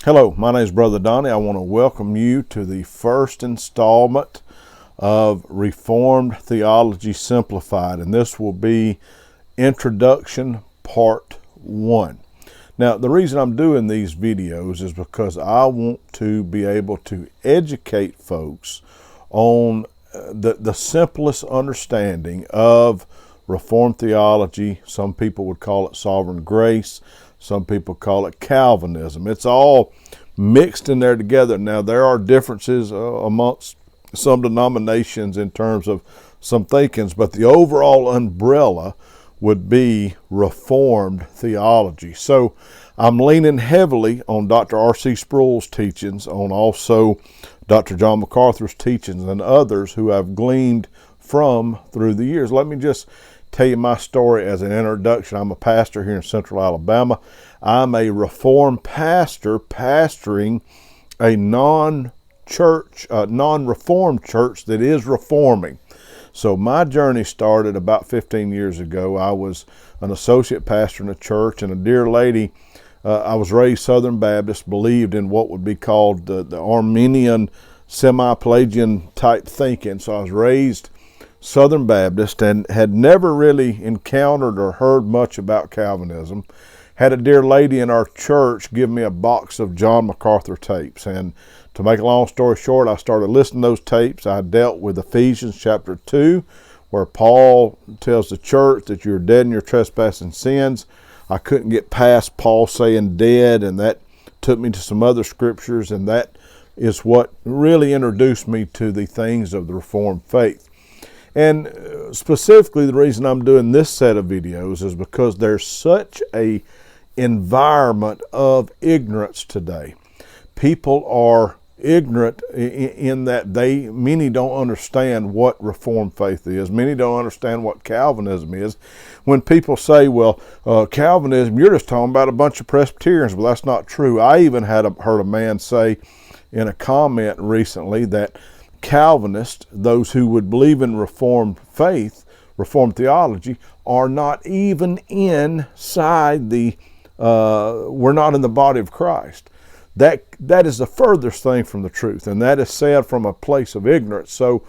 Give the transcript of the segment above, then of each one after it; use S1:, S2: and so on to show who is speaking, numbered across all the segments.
S1: Hello, my name is Brother Donnie. I want to welcome you to the first installment of Reformed Theology Simplified, and this will be Introduction Part 1. Now, the reason I'm doing these videos is because I want to be able to educate folks on the simplest understanding of Reformed theology. Some people would call it sovereign grace. Some people call it Calvinism. It's all mixed in there together. Now, there are differences amongst some denominations in terms of some thinkings, but the overall umbrella would be Reformed theology. So I'm leaning heavily on Dr. R.C. Sproul's teachings, on also Dr. John MacArthur's teachings, and others who I've gleaned from through the years. Let me just tell you my story as an introduction. I'm a pastor here in Central Alabama. I'm a Reformed pastor pastoring a non-Reformed church that is reforming. So my journey started about 15 years ago. I was an associate pastor in a church, and a dear lady, I was raised Southern Baptist, believed in what would be called the Arminian semi-Pelagian type thinking. So I was raised Southern Baptist and had never really encountered or heard much about Calvinism. Had a dear lady in our church give me a box of John MacArthur tapes, and to make a long story short, I started listening to those tapes. I dealt with Ephesians chapter 2, where Paul tells the church that you're dead in your trespasses and sins. I couldn't get past Paul saying dead, and that took me to some other scriptures, and that is what really introduced me to the things of the Reformed faith. And specifically, the reason I'm doing this set of videos is because there's such a environment of ignorance today. People are ignorant in that many don't understand what Reformed faith is. Many don't understand what Calvinism is. When people say, well, Calvinism, you're just talking about a bunch of Presbyterians. Well, that's not true. I even heard a man say in a comment recently that Calvinists, those who would believe in Reformed faith, Reformed theology, are not even inside we're not in the body of Christ. That is the furthest thing from the truth, and that is said from a place of ignorance. So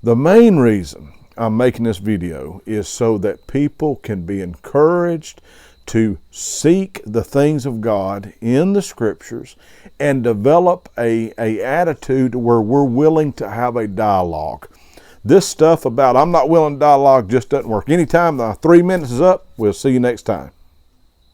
S1: the main reason I'm making this video is so that people can be encouraged to seek the things of God in the scriptures and develop a attitude where we're willing to have a dialogue. This stuff about I'm not willing to dialogue just doesn't work. Anytime the 3 minutes is up, we'll see you next time.